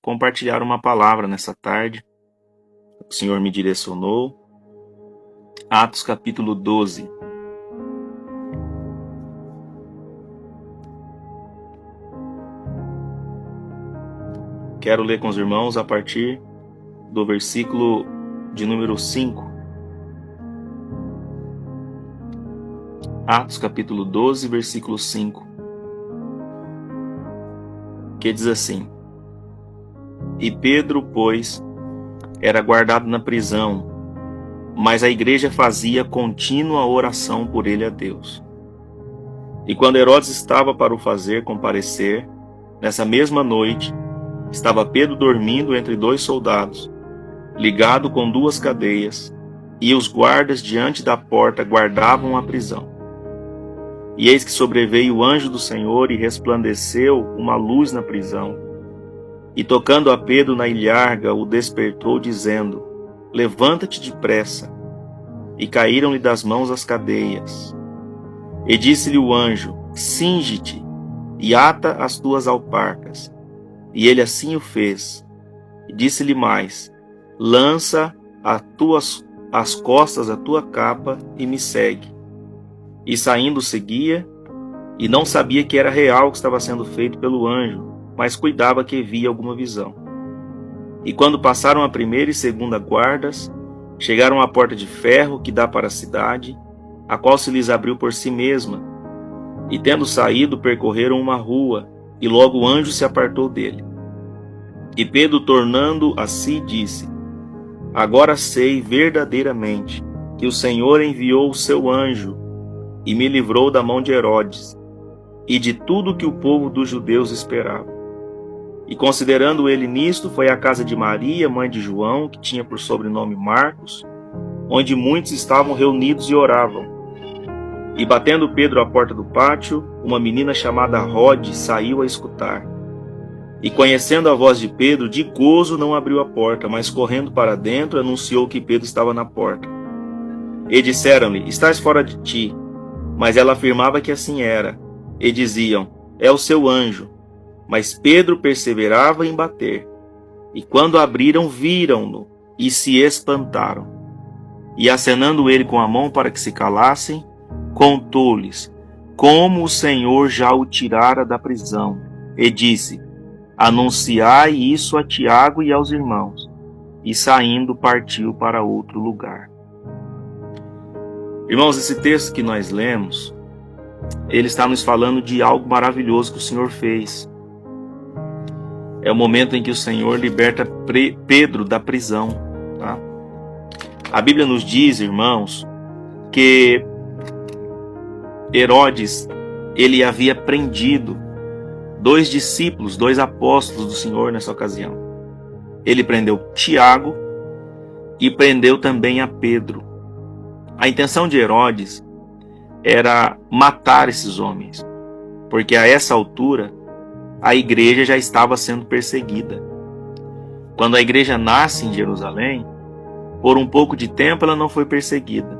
compartilhar uma palavra nessa tarde. O Senhor me direcionou. Atos capítulo 12. Quero ler com os irmãos a partir do versículo de número 5. Atos capítulo 12, versículo 5. Que diz assim: E Pedro, pois, era guardado na prisão, mas a igreja fazia contínua oração por ele a Deus. E quando Herodes estava para o fazer comparecer, nessa mesma noite, estava Pedro dormindo entre dois soldados, ligado com duas cadeias, e os guardas diante da porta guardavam a prisão. E eis que sobreveio o anjo do Senhor e resplandeceu uma luz na prisão. E tocando a Pedro na ilharga, o despertou, dizendo: Levanta-te depressa. E caíram-lhe das mãos as cadeias. E disse-lhe o anjo: Cinge-te e ata as tuas alparcas. E ele assim o fez. E disse-lhe mais: Lança às costas a tua capa e me segue. E saindo seguia, e não sabia que era real o que estava sendo feito pelo anjo, mas cuidava que via alguma visão. E quando passaram a primeira e segunda guardas, chegaram à porta de ferro que dá para a cidade, a qual se lhes abriu por si mesma. E tendo saído, percorreram uma rua, e logo o anjo se apartou dele. E Pedro, tornando a si, disse: Agora sei verdadeiramente que o Senhor enviou o seu anjo e me livrou da mão de Herodes e de tudo que o povo dos judeus esperava. E considerando ele nisto, foi à casa de Maria, mãe de João, que tinha por sobrenome Marcos, onde muitos estavam reunidos e oravam. E batendo Pedro à porta do pátio, uma menina chamada Rode saiu a escutar. E conhecendo a voz de Pedro, de gozo não abriu a porta, mas correndo para dentro, anunciou que Pedro estava na porta. E disseram-lhe: Estás fora de ti. Mas ela afirmava que assim era. E diziam: É o seu anjo. Mas Pedro perseverava em bater. E quando abriram, viram-no e se espantaram. E acenando ele com a mão para que se calassem, contou-lhes como o Senhor já o tirara da prisão. E disse: Anunciai isso a Tiago e aos irmãos. E saindo, partiu para outro lugar. Irmãos, esse texto que nós lemos, ele está nos falando de algo maravilhoso que o Senhor fez. É o momento em que o Senhor liberta Pedro da prisão. Tá? A Bíblia nos diz, irmãos, que Herodes, ele havia prendido dois discípulos, dois apóstolos do Senhor nessa ocasião. Ele prendeu Tiago e prendeu também a Pedro. A intenção de Herodes era matar esses homens, porque a essa altura a igreja já estava sendo perseguida. Quando a igreja nasce em Jerusalém, por um pouco de tempo ela não foi perseguida.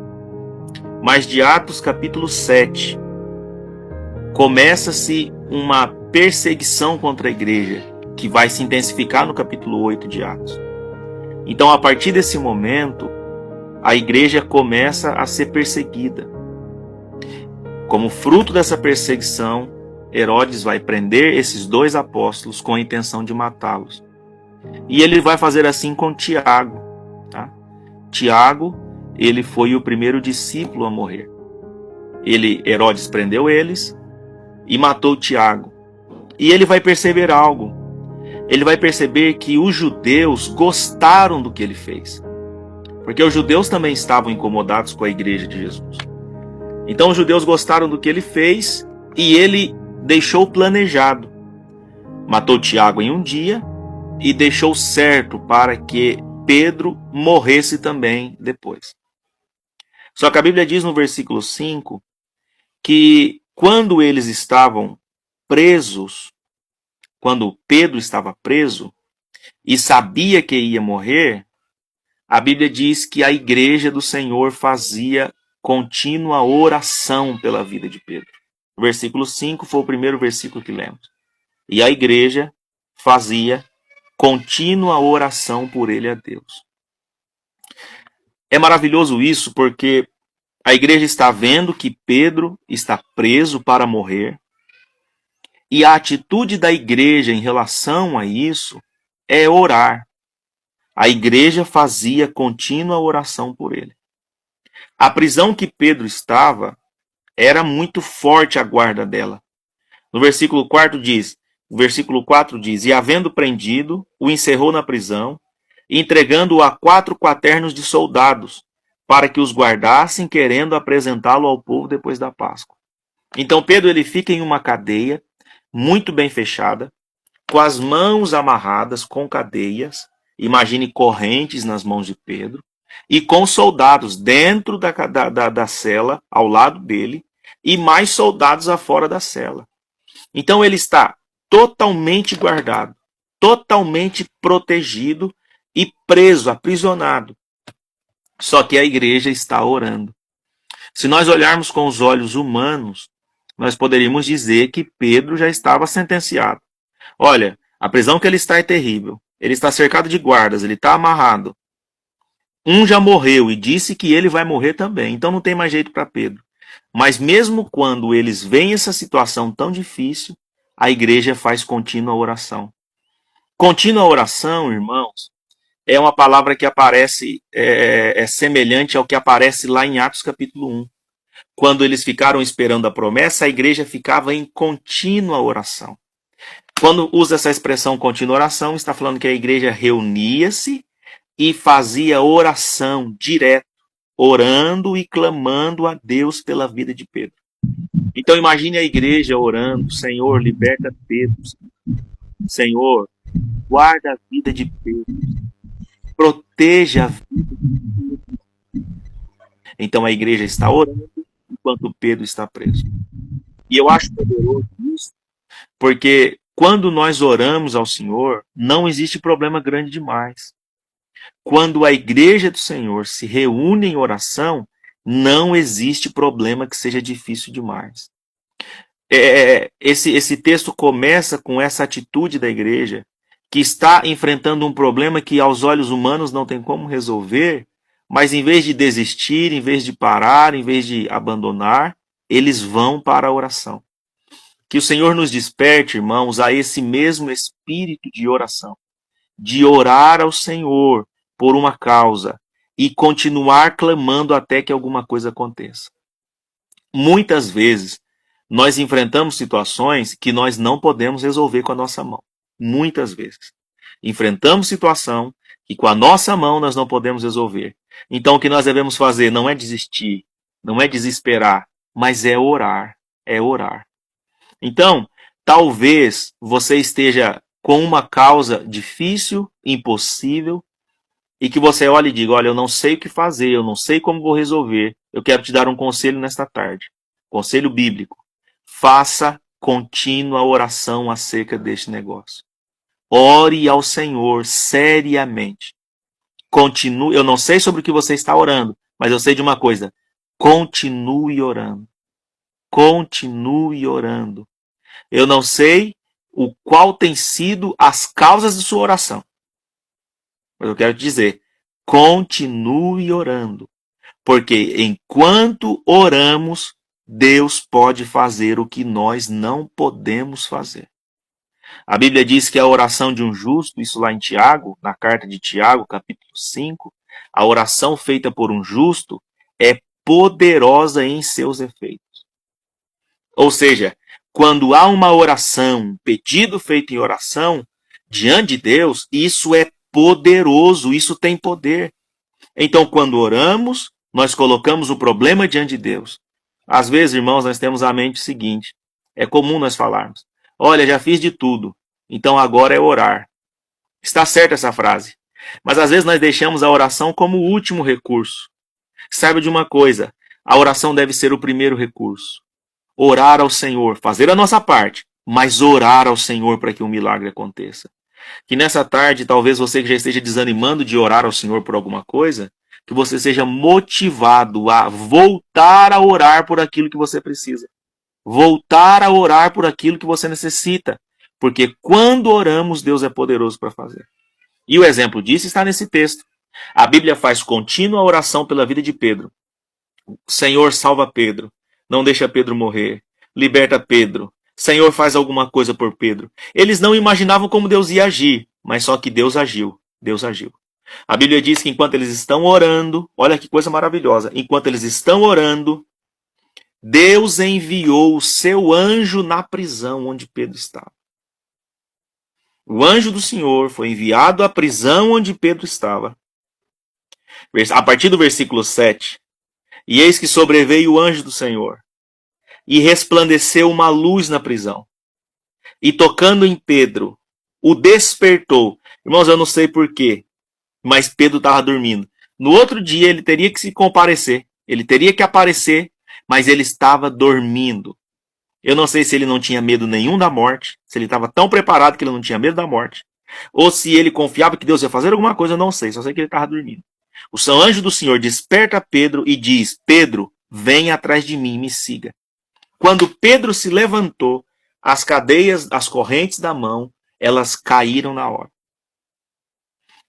Mas de Atos capítulo 7, começa-se uma perseguição contra a igreja, que vai se intensificar no capítulo 8 de Atos. Então, a partir desse momento, a igreja começa a ser perseguida. Como fruto dessa perseguição, Herodes vai prender esses dois apóstolos com a intenção de matá-los. E ele vai fazer assim com Tiago. Tá? Tiago, ele foi o primeiro discípulo a morrer. Herodes prendeu eles e matou Tiago. E ele vai perceber algo. Ele vai perceber que os judeus gostaram do que ele fez. Porque os judeus também estavam incomodados com a igreja de Jesus. Então os judeus gostaram do que ele fez e ele deixou planejado. Matou Tiago em um dia e deixou certo para que Pedro morresse também depois. Só que a Bíblia diz no versículo 5 que quando eles estavam presos, quando Pedro estava preso e sabia que ia morrer, a Bíblia diz que a igreja do Senhor fazia contínua oração pela vida de Pedro. O versículo 5 foi o primeiro versículo que lemos. E a igreja fazia Contínua oração por ele a Deus. É maravilhoso isso porque a igreja está vendo que Pedro está preso para morrer. E a atitude da igreja em relação a isso é orar. A igreja fazia contínua oração por ele. A prisão que Pedro estava era muito forte a guarda dela. No versículo 4 diz, e havendo prendido, o encerrou na prisão, entregando-o a 4 quaternos de soldados, para que os guardassem, querendo apresentá-lo ao povo depois da Páscoa. Então Pedro ele fica em uma cadeia, muito bem fechada, com as mãos amarradas com cadeias, imagine correntes nas mãos de Pedro, e com soldados dentro da cela, ao lado dele, e mais soldados afora da cela. Então ele está totalmente guardado, totalmente protegido e preso, aprisionado. Só que a igreja está orando. Se nós olharmos com os olhos humanos, nós poderíamos dizer que Pedro já estava sentenciado. Olha, a prisão que ele está é terrível. Ele está cercado de guardas, ele está amarrado. Um já morreu e disse que ele vai morrer também, então não tem mais jeito para Pedro. Mas mesmo quando eles veem essa situação tão difícil, a igreja faz contínua oração. Contínua oração, irmãos, é uma palavra que aparece, é semelhante ao que aparece lá em Atos capítulo 1. Quando eles ficaram esperando a promessa, a igreja ficava em contínua oração. Quando usa essa expressão contínua oração, está falando que a igreja reunia-se e fazia oração direto, orando e clamando a Deus pela vida de Pedro. Então imagine a igreja orando, Senhor, liberta Pedro. Senhor, guarda a vida de Pedro. Proteja a vida de Pedro. Então a igreja está orando enquanto Pedro está preso. E eu acho poderoso isso, porque quando nós oramos ao Senhor, não existe problema grande demais. Quando a igreja do Senhor se reúne em oração, não existe problema que seja difícil demais. Esse texto começa com essa atitude da igreja, que está enfrentando um problema que aos olhos humanos não tem como resolver, mas em vez de desistir, em vez de parar, em vez de abandonar, eles vão para a oração. Que o Senhor nos desperte, irmãos, a esse mesmo espírito de oração, de orar ao Senhor por uma causa e continuar clamando até que alguma coisa aconteça. Muitas vezes, nós enfrentamos situações que nós não podemos resolver com a nossa mão. Muitas vezes. Enfrentamos situação que com a nossa mão nós não podemos resolver. Então o que nós devemos fazer não é desistir, não é desesperar, mas é orar. É orar. Então, talvez você esteja com uma causa difícil, impossível, e que você olhe e diga, olha, eu não sei o que fazer, eu não sei como vou resolver, eu quero te dar um conselho nesta tarde. Conselho bíblico. Faça contínua oração acerca deste negócio. Ore ao Senhor seriamente. Continue, eu não sei sobre o que você está orando, mas eu sei de uma coisa. Continue orando. Continue orando. Eu não sei o qual tem sido as causas de sua oração. Mas eu quero te dizer, continue orando. Porque enquanto oramos, Deus pode fazer o que nós não podemos fazer. A Bíblia diz que a oração de um justo, isso lá em Tiago, na carta de Tiago, capítulo 5, a oração feita por um justo é poderosa em seus efeitos. Ou seja, quando há uma oração, um pedido feito em oração, diante de Deus, isso é poderoso, isso tem poder. Então, quando oramos, nós colocamos o problema diante de Deus. Às vezes, irmãos, nós temos a mente seguinte. É comum nós falarmos. Olha, já fiz de tudo. Então agora é orar. Está certa essa frase. Mas às vezes nós deixamos a oração como o último recurso. Saiba de uma coisa. A oração deve ser o primeiro recurso. Orar ao Senhor. Fazer a nossa parte. Mas orar ao Senhor para que um milagre aconteça. Que nessa tarde, talvez você que já esteja desanimando de orar ao Senhor por alguma coisa, que você seja motivado a voltar a orar por aquilo que você precisa. Voltar a orar por aquilo que você necessita. Porque quando oramos, Deus é poderoso para fazer. E o exemplo disso está nesse texto. A Bíblia faz contínua oração pela vida de Pedro. Senhor, salva Pedro. Não deixa Pedro morrer. Liberta Pedro. Senhor, faz alguma coisa por Pedro. Eles não imaginavam como Deus ia agir, mas só que Deus agiu. Deus agiu. A Bíblia diz que enquanto eles estão orando, olha que coisa maravilhosa, enquanto eles estão orando, Deus enviou o seu anjo na prisão onde Pedro estava. O anjo do Senhor foi enviado à prisão onde Pedro estava. A partir do versículo 7, e eis que sobreveio o anjo do Senhor, e resplandeceu uma luz na prisão, e tocando em Pedro, o despertou. Irmãos, eu não sei porquê, mas Pedro estava dormindo. No outro dia ele teria que se comparecer, ele teria que aparecer, mas ele estava dormindo. Eu não sei se ele não tinha medo nenhum da morte, se ele estava tão preparado que ele não tinha medo da morte, ou se ele confiava que Deus ia fazer alguma coisa, eu não sei, só sei que ele estava dormindo. O São Anjo do Senhor desperta Pedro e diz: Pedro, vem atrás de mim e me siga. Quando Pedro se levantou, as cadeias, as correntes da mão, elas caíram na hora.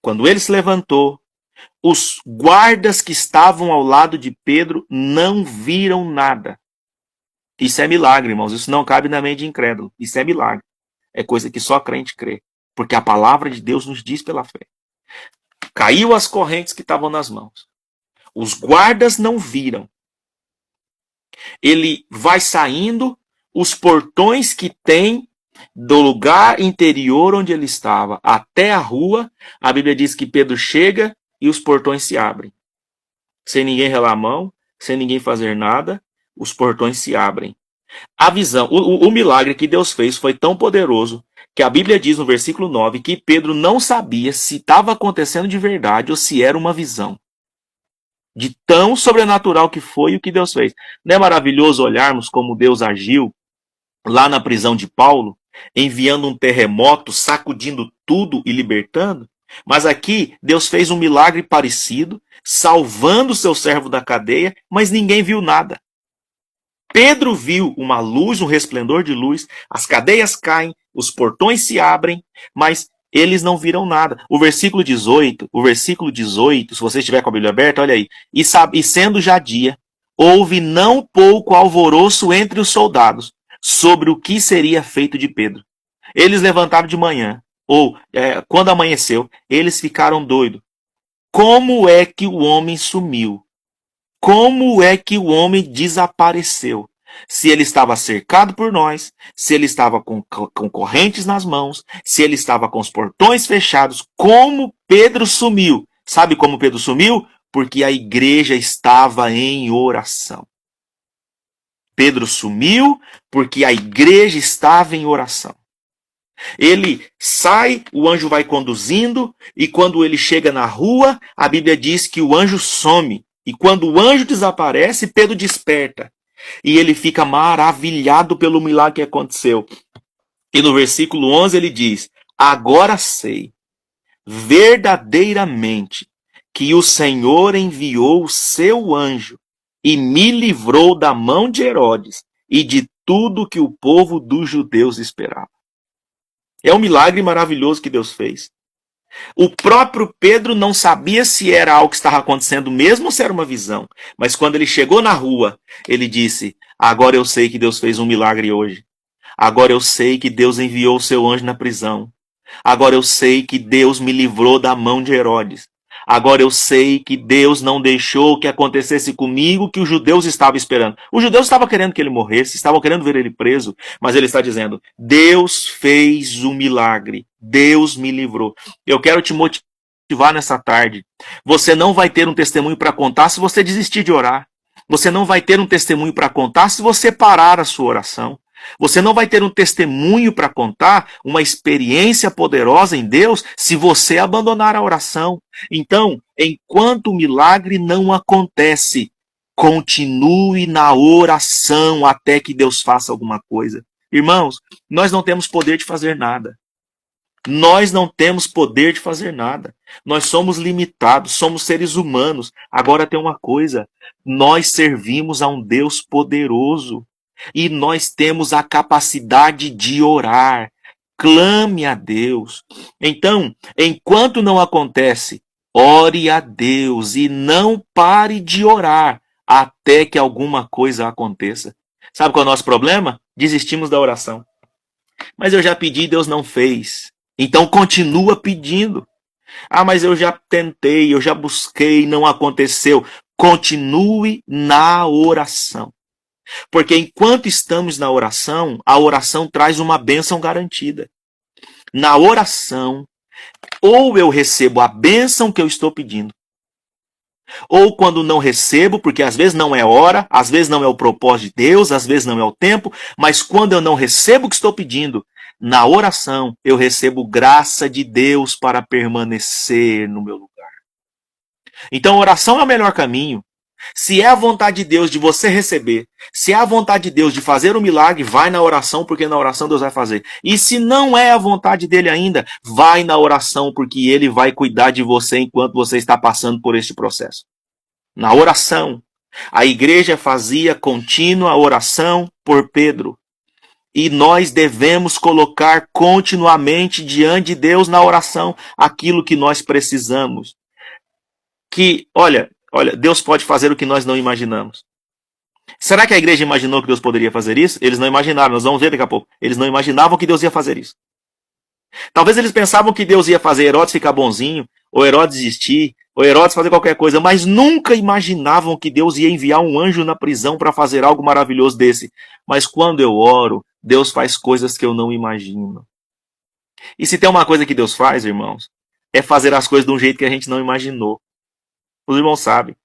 Quando ele se levantou, os guardas que estavam ao lado de Pedro não viram nada. Isso é milagre, irmãos. Isso não cabe na mente de incrédulo. Isso é milagre. É coisa que só crente crê. Porque a palavra de Deus nos diz pela fé. Caiu as correntes que estavam nas mãos. Os guardas não viram. Ele vai saindo, os portões que tem do lugar interior onde ele estava até a rua, a Bíblia diz que Pedro chega e os portões se abrem. Sem ninguém relar a mão, sem ninguém fazer nada, os portões se abrem. A visão, o milagre que Deus fez foi tão poderoso que a Bíblia diz no versículo 9 que Pedro não sabia se estava acontecendo de verdade ou se era uma visão. De tão sobrenatural que foi o que Deus fez. Não é maravilhoso olharmos como Deus agiu lá na prisão de Paulo, enviando um terremoto, sacudindo tudo e libertando? Mas aqui Deus fez um milagre parecido, salvando o seu servo da cadeia, mas ninguém viu nada. Pedro viu uma luz, um resplendor de luz, as cadeias caem, os portões se abrem, mas eles não viram nada. O versículo 18, se você estiver com a Bíblia aberta, olha aí. E sendo já dia, houve não pouco alvoroço entre os soldados sobre o que seria feito de Pedro. Eles levantaram de manhã, quando amanheceu, eles ficaram doidos. Como é que o homem sumiu? Como é que o homem desapareceu? Se ele estava cercado por nós, se ele estava com correntes nas mãos, se ele estava com os portões fechados, como Pedro sumiu? Sabe como Pedro sumiu? Porque a igreja estava em oração. Pedro sumiu porque a igreja estava em oração. Ele sai, o anjo vai conduzindo, e quando ele chega na rua, a Bíblia diz que o anjo some. E quando o anjo desaparece, Pedro desperta. E ele fica maravilhado pelo milagre que aconteceu. E no versículo 11 ele diz: agora sei verdadeiramente que o Senhor enviou o seu anjo e me livrou da mão de Herodes e de tudo que o povo dos judeus esperava. É um milagre maravilhoso que Deus fez. O próprio Pedro não sabia se era algo que estava acontecendo mesmo ou se era uma visão. Mas quando ele chegou na rua, ele disse: agora eu sei que Deus fez um milagre hoje. Agora eu sei que Deus enviou o seu anjo na prisão. Agora eu sei que Deus me livrou da mão de Herodes. Agora eu sei que Deus não deixou que acontecesse comigo o que os judeus estavam esperando. Os judeus estavam querendo que ele morresse, estavam querendo ver ele preso, mas ele está dizendo: Deus fez um milagre, Deus me livrou. Eu quero te motivar nessa tarde. Você não vai ter um testemunho para contar se você desistir de orar. Você não vai ter um testemunho para contar se você parar a sua oração. Você não vai ter um testemunho para contar, uma experiência poderosa em Deus, se você abandonar a oração. Então, enquanto o milagre não acontece, continue na oração até que Deus faça alguma coisa. Irmãos, nós não temos poder de fazer nada. Nós não temos poder de fazer nada. Nós somos limitados, somos seres humanos. Agora tem uma coisa, nós servimos a um Deus poderoso. E nós temos a capacidade de orar. clame a Deus. Então, enquanto não acontece, ore a Deus e não pare de orar até que alguma coisa aconteça. Sabe qual é o nosso problema? Desistimos da oração. Mas eu já pedi e Deus não fez. Então continua pedindo. Ah, mas eu já tentei, eu já busquei, não aconteceu. Continue na oração. Porque enquanto estamos na oração, a oração traz uma bênção garantida. Na oração, ou eu recebo a bênção que eu estou pedindo, ou quando não recebo, porque às vezes não é hora, às vezes não é o propósito de Deus, às vezes não é o tempo, mas quando eu não recebo o que estou pedindo, na oração eu recebo graça de Deus para permanecer no meu lugar. Então, a oração é o melhor caminho. Se é a vontade de Deus de você receber, se é a vontade de Deus de fazer um milagre, vai na oração, porque na oração Deus vai fazer. E se não é a vontade dele ainda, vai na oração, porque ele vai cuidar de você enquanto você está passando por este processo. Na oração, a igreja fazia contínua oração por Pedro. E nós devemos colocar continuamente diante de Deus na oração aquilo que nós precisamos. Que, olha, Deus pode fazer o que nós não imaginamos. Será que a igreja imaginou que Deus poderia fazer isso? Eles não imaginaram, nós vamos ver daqui a pouco. Eles não imaginavam que Deus ia fazer isso. Talvez eles pensavam que Deus ia fazer Herodes ficar bonzinho, ou Herodes desistir, ou Herodes fazer qualquer coisa, mas nunca imaginavam que Deus ia enviar um anjo na prisão para fazer algo maravilhoso desse. Mas quando eu oro, Deus faz coisas que eu não imagino. E se tem uma coisa que Deus faz, irmãos, é fazer as coisas de um jeito que a gente não imaginou. Os irmãos sabem.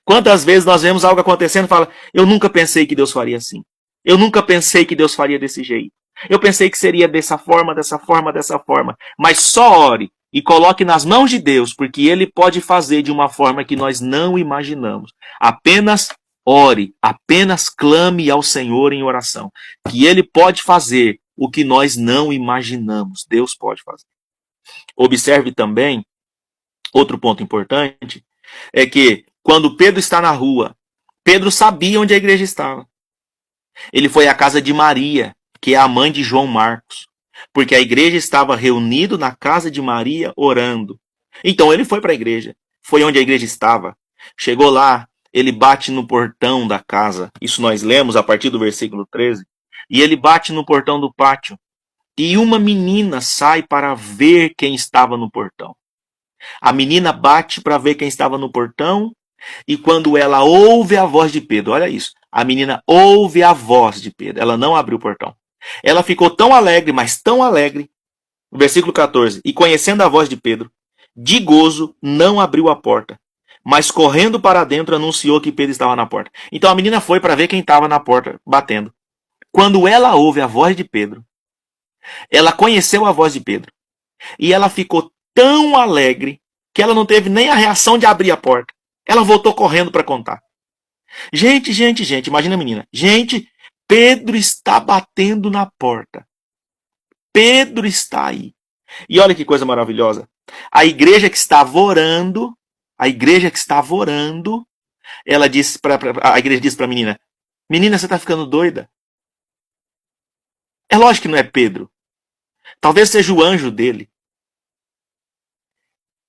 Quantas vezes nós vemos algo acontecendo e fala, eu nunca pensei que Deus faria assim. Eu nunca pensei que Deus faria desse jeito. Eu pensei que seria dessa forma, dessa forma, dessa forma. Mas só ore e coloque nas mãos de Deus, porque Ele pode fazer de uma forma que nós não imaginamos. Apenas ore, apenas clame ao Senhor em oração, que Ele pode fazer o que nós não imaginamos. Deus pode fazer. Observe também, outro ponto importante, é que quando Pedro está na rua, Pedro sabia onde a igreja estava. Ele foi à casa de Maria, que é a mãe de João Marcos, porque a igreja estava reunida na casa de Maria orando. Então ele foi para a igreja, foi onde a igreja estava. Chegou lá, ele bate no portão da casa. Isso nós lemos a partir do versículo 13. E ele bate no portão do pátio. E uma menina sai para ver quem estava no portão. A menina bate para ver quem estava no portão. E quando ela ouve a voz de Pedro, olha isso, a menina ouve a voz de Pedro, ela não abriu o portão. Ela ficou tão alegre, mas tão alegre, versículo 14, e conhecendo a voz de Pedro, de gozo, não abriu a porta, mas correndo para dentro anunciou que Pedro estava na porta. Então a menina foi para ver quem estava na porta, batendo. Quando ela ouve a voz de Pedro, ela conheceu a voz de Pedro, e ela ficou tão alegre, que ela não teve nem a reação de abrir a porta. Ela voltou correndo para contar. Gente, imagina a menina. Gente, Pedro está batendo na porta. Pedro está aí. E olha que coisa maravilhosa. A igreja que estava orando, ela disse a igreja disse para a menina, menina, você está ficando doida? É lógico que não é Pedro. Talvez seja o anjo dele.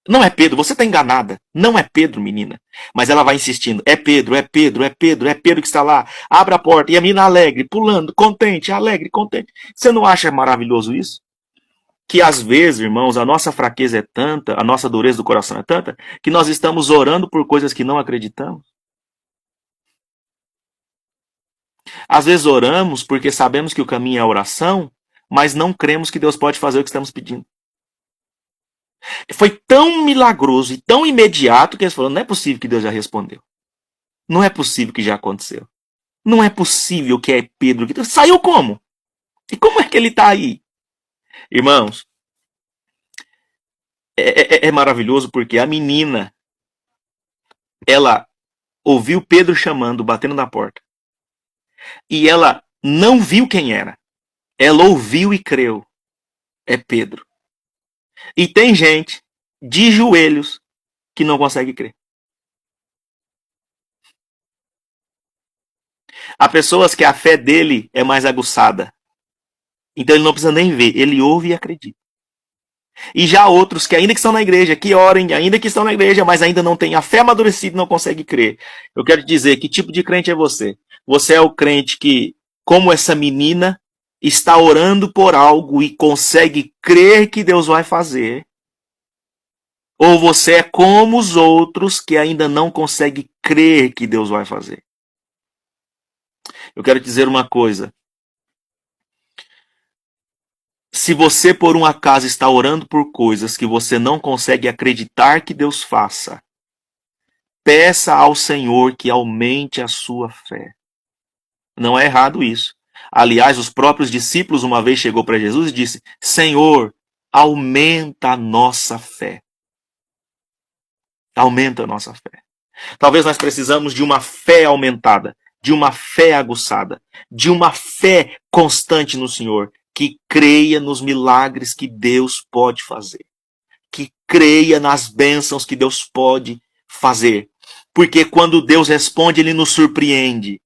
Não é Pedro, você está enganada. Não é Pedro, menina. Mas ela vai insistindo. É Pedro, é Pedro, é Pedro, é Pedro que está lá. Abre a porta. E a menina alegre, pulando, contente, alegre, contente. Você não acha maravilhoso isso? Que às vezes, irmãos, a nossa fraqueza é tanta, a nossa dureza do coração é tanta, que nós estamos orando por coisas que não acreditamos. Às vezes oramos porque sabemos que o caminho é a oração, mas não cremos que Deus pode fazer o que estamos pedindo. Foi tão milagroso e tão imediato que eles falaram, não é possível que Deus já respondeu. Não é possível que já aconteceu. Não é possível que é Pedro que saiu como? E como é que ele está aí? Irmãos, é maravilhoso porque a menina, ela ouviu Pedro chamando, batendo na porta. E ela não viu quem era. Ela ouviu e creu. É Pedro. E tem gente de joelhos que não consegue crer. Há pessoas que a fé dele é mais aguçada. Então ele não precisa nem ver, ele ouve e acredita. E já outros que ainda que estão na igreja, que orem, ainda que estão na igreja, mas ainda não têm a fé amadurecida e não conseguem crer. Eu quero te dizer, que tipo de crente é você? Você é o crente que, como essa menina, está orando por algo e consegue crer que Deus vai fazer? Ou você é como os outros que ainda não conseguem crer que Deus vai fazer? Eu quero te dizer uma coisa. Se você, por um acaso, está orando por coisas que você não consegue acreditar que Deus faça, peça ao Senhor que aumente a sua fé. Não é errado isso. Aliás, os próprios discípulos uma vez chegou para Jesus e disse: Senhor, aumenta a nossa fé. Aumenta a nossa fé. Talvez nós precisamos de uma fé aumentada, de uma fé aguçada, de uma fé constante no Senhor, que creia nos milagres que Deus pode fazer, que creia nas bênçãos que Deus pode fazer. Porque quando Deus responde, Ele nos surpreende.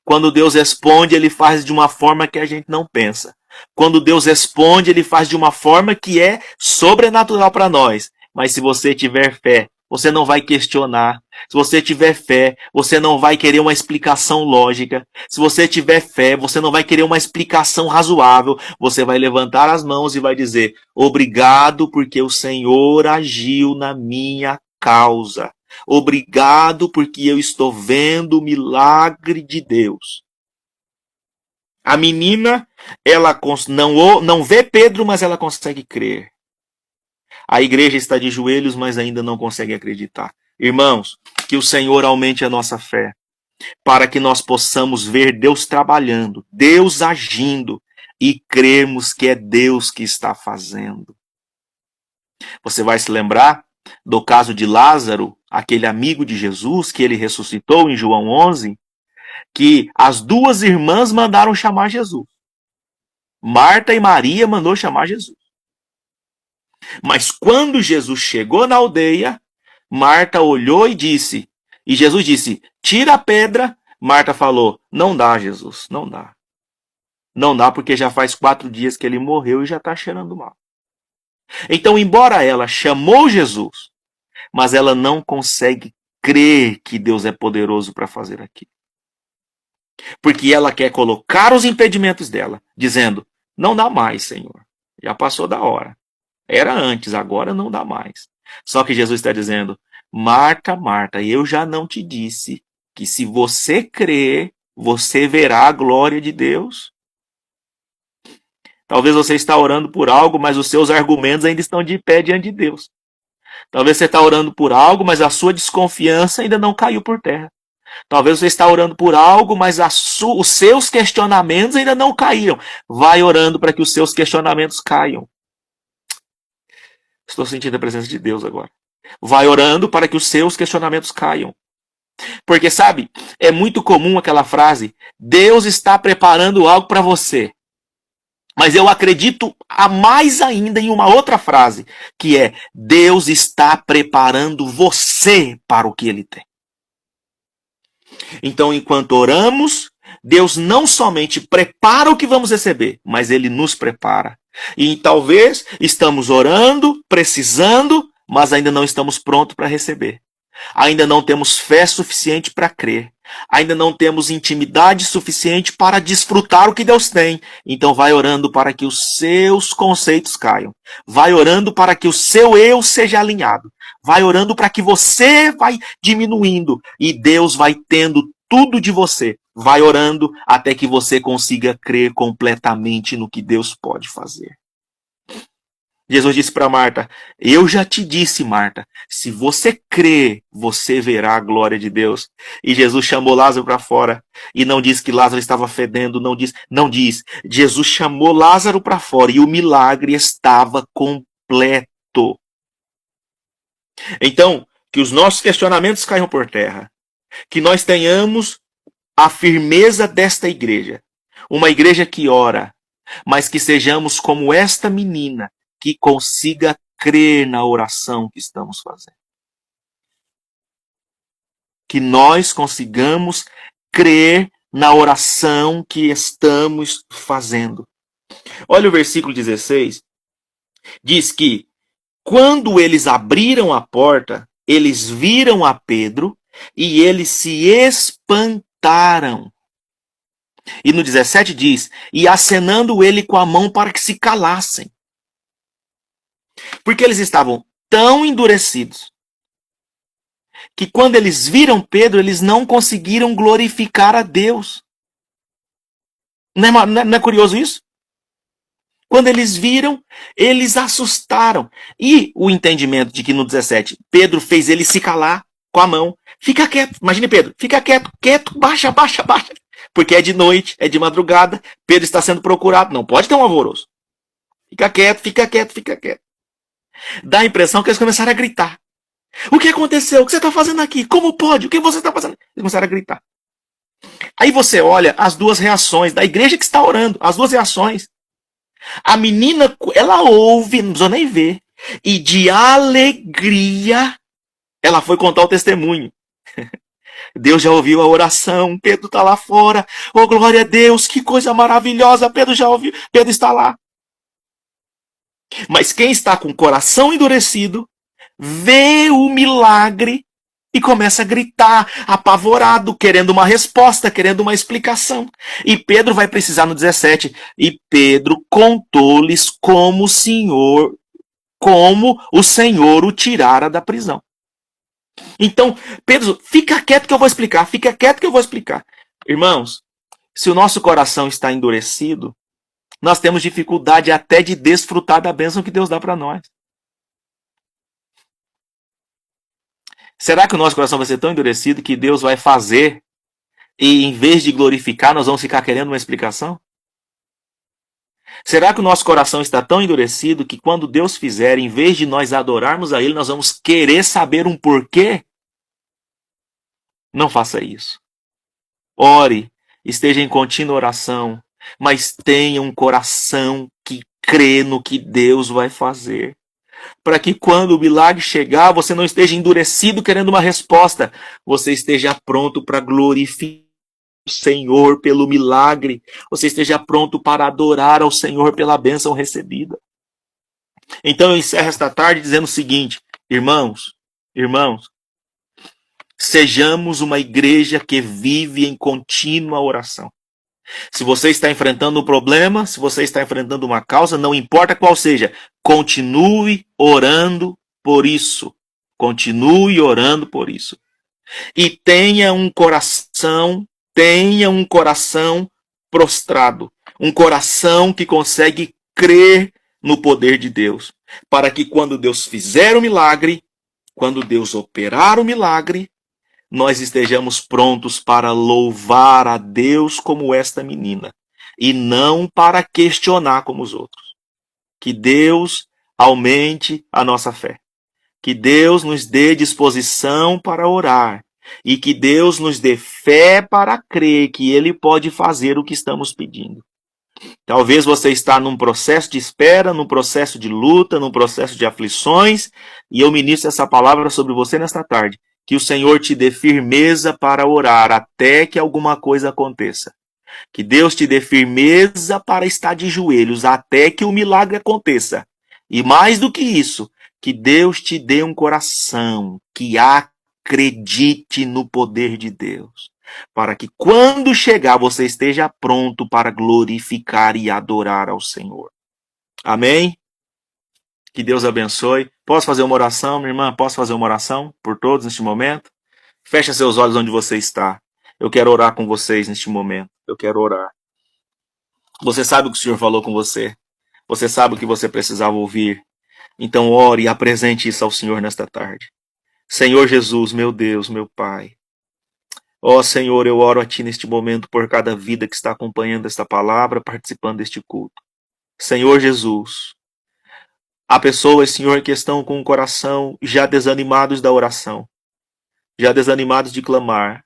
Quando Deus responde, Ele faz de uma forma que a gente não pensa. Quando Deus responde, Ele faz de uma forma que é sobrenatural para nós. Mas se você tiver fé, você não vai questionar. Se você tiver fé, você não vai querer uma explicação lógica. Se você tiver fé, você não vai querer uma explicação razoável. Você vai levantar as mãos e vai dizer: obrigado porque o Senhor agiu na minha causa. Obrigado porque eu estou vendo o milagre de Deus. A menina, ela não vê Pedro, mas ela consegue crer. A igreja está de joelhos, mas ainda não consegue acreditar. Irmãos, que o Senhor aumente a nossa fé, para que nós possamos ver Deus trabalhando, Deus agindo e crermos que é Deus que está fazendo. Você vai se lembrar do caso de Lázaro, aquele amigo de Jesus que ele ressuscitou em João 11, que as duas irmãs mandaram chamar Jesus. Marta e Maria mandou chamar Jesus. Mas quando Jesus chegou na aldeia, Marta olhou e disse, e Jesus disse, tira a pedra. Marta falou, não dá, Jesus, não dá. Não dá porque já faz 4 dias que ele morreu e já está cheirando mal. Então, embora ela chamou Jesus, mas ela não consegue crer que Deus é poderoso para fazer aquilo. Porque ela quer colocar os impedimentos dela, dizendo, não dá mais, Senhor, já passou da hora. Era antes, agora não dá mais. Só que Jesus está dizendo, Marta, Marta, eu já não te disse que se você crer, você verá a glória de Deus? Talvez você está orando por algo, mas os seus argumentos ainda estão de pé diante de Deus. Talvez você está orando por algo, mas a sua desconfiança ainda não caiu por terra. Talvez você está orando por algo, mas os seus questionamentos ainda não caíram. Vai orando para que os seus questionamentos caiam. Estou sentindo a presença de Deus agora. Vai orando para que os seus questionamentos caiam. Porque, sabe, é muito comum aquela frase, Deus está preparando algo para você. Mas eu acredito a mais ainda em uma outra frase, que é, Deus está preparando você para o que Ele tem. Então, enquanto oramos, Deus não somente prepara o que vamos receber, mas Ele nos prepara. E talvez estamos orando, precisando, mas ainda não estamos prontos para receber. Ainda não temos fé suficiente para crer. Ainda não temos intimidade suficiente para desfrutar o que Deus tem. Então vai orando para que os seus conceitos caiam. Vai orando para que o seu eu seja alinhado. Vai orando para que você vai diminuindo e Deus vai tendo tudo de você. Vai orando até que você consiga crer completamente no que Deus pode fazer. Jesus disse para Marta, eu já te disse, Marta, se você crer, você verá a glória de Deus. E Jesus chamou Lázaro para fora e não disse que Lázaro estava fedendo, não diz. Jesus chamou Lázaro para fora e o milagre estava completo. Então, que os nossos questionamentos caiam por terra, que nós tenhamos a firmeza desta igreja, uma igreja que ora, mas que sejamos como esta menina, que consiga crer na oração que estamos fazendo. Que nós consigamos crer na oração que estamos fazendo. Olha o versículo 16. Diz que quando eles abriram a porta, eles viram a Pedro e eles se espantaram. E no 17 diz, e acenando ele com a mão para que se calassem. Porque eles estavam tão endurecidos que quando eles viram Pedro, eles não conseguiram glorificar a Deus. Não é curioso isso? Quando eles viram, eles assustaram. E o entendimento de que no 17, Pedro fez ele se calar com a mão. Fica quieto, imagine Pedro, fica quieto, quieto, baixa, baixa, baixa. Porque é de noite, é de madrugada, Pedro está sendo procurado, não pode ter um alvoroço. Fica quieto, fica quieto, fica quieto. Dá a impressão que eles começaram a gritar. O que aconteceu? O que você está fazendo aqui? Como pode? O que você está fazendo? Eles começaram a gritar. Aí você olha as duas reações da igreja que está orando, as duas reações. A menina, ela ouve, não precisa nem ver, e de alegria, ela foi contar o testemunho. Deus já ouviu a oração, Pedro está lá fora, oh glória a Deus, que coisa maravilhosa, Pedro já ouviu, Pedro está lá. Mas quem está com o coração endurecido, vê o milagre e começa a gritar, apavorado, querendo uma resposta, querendo uma explicação. E Pedro vai precisar no 17. E Pedro contou-lhes como o Senhor o tirara da prisão. Então, Pedro, fica quieto que eu vou explicar, fica quieto que eu vou explicar. Irmãos, se o nosso coração está endurecido, nós temos dificuldade até de desfrutar da bênção que Deus dá para nós. Será que o nosso coração vai ser tão endurecido que Deus vai fazer e em vez de glorificar, nós vamos ficar querendo uma explicação? Será que o nosso coração está tão endurecido que quando Deus fizer, em vez de nós adorarmos a Ele, nós vamos querer saber um porquê? Não faça isso. Ore, esteja em contínua oração, mas tenha um coração que crê no que Deus vai fazer. Para que quando o milagre chegar, você não esteja endurecido querendo uma resposta, você esteja pronto para glorificar o Senhor pelo milagre, você esteja pronto para adorar ao Senhor pela bênção recebida. Então eu encerro esta tarde dizendo o seguinte, irmãos, sejamos uma igreja que vive em contínua oração. Se você está enfrentando um problema, se você está enfrentando uma causa, não importa qual seja, continue orando por isso. Continue orando por isso. E tenha um coração prostrado, um coração que consegue crer no poder de Deus, para que quando Deus fizer o milagre, quando Deus operar o milagre, nós estejamos prontos para louvar a Deus como esta menina, e não para questionar como os outros. Que Deus aumente a nossa fé. Que Deus nos dê disposição para orar. E que Deus nos dê fé para crer que Ele pode fazer o que estamos pedindo. Talvez você está num processo de espera, num processo de luta, num processo de aflições, e eu ministro essa palavra sobre você nesta tarde. Que o Senhor te dê firmeza para orar até que alguma coisa aconteça. Que Deus te dê firmeza para estar de joelhos até que o milagre aconteça. E mais do que isso, que Deus te dê um coração que acredite no poder de Deus, para que quando chegar você esteja pronto para glorificar e adorar ao Senhor. Amém? Que Deus abençoe. Posso fazer uma oração, minha irmã? Posso fazer uma oração por todos neste momento? Feche seus olhos onde você está. Eu quero orar com vocês neste momento. Eu quero orar. Você sabe o que o Senhor falou com você. Você sabe o que você precisava ouvir. Então ore e apresente isso ao Senhor nesta tarde. Senhor Jesus, meu Deus, meu Pai. Ó Senhor, eu oro a Ti neste momento por cada vida que está acompanhando esta palavra, participando deste culto. Senhor Jesus, há pessoas, Senhor, que estão com o coração já desanimados da oração, já desanimados de clamar,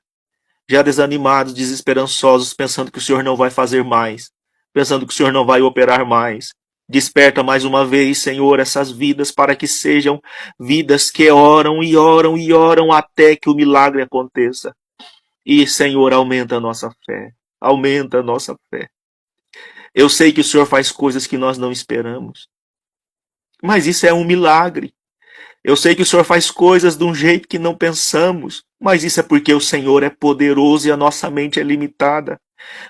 já desanimados, desesperançosos, pensando que o Senhor não vai fazer mais, pensando que o Senhor não vai operar mais. Desperta mais uma vez, Senhor, essas vidas para que sejam vidas que oram e oram e oram até que o milagre aconteça. E, Senhor, aumenta a nossa fé. Aumenta a nossa fé. Eu sei que o Senhor faz coisas que nós não esperamos. Mas isso é um milagre. Eu sei que o Senhor faz coisas de um jeito que não pensamos. Mas isso é porque o Senhor é poderoso e a nossa mente é limitada.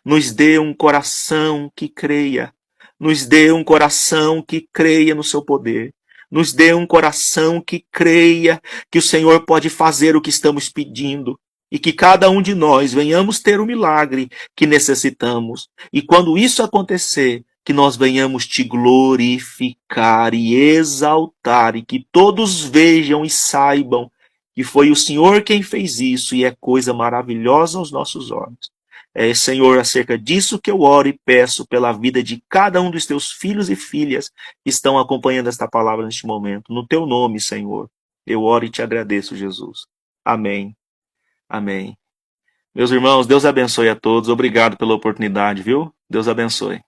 Nos dê um coração que creia. Nos dê um coração que creia no seu poder. Nos dê um coração que creia que o Senhor pode fazer o que estamos pedindo. E que cada um de nós venhamos ter o milagre que necessitamos. E quando isso acontecer, que nós venhamos te glorificar e exaltar. E que todos vejam e saibam que foi o Senhor quem fez isso e é coisa maravilhosa aos nossos olhos. Senhor, acerca disso que eu oro e peço pela vida de cada um dos teus filhos e filhas que estão acompanhando esta palavra neste momento. No teu nome, Senhor, eu oro e te agradeço, Jesus. Amém. Amém. Meus irmãos, Deus abençoe a todos. Obrigado pela oportunidade, viu? Deus abençoe.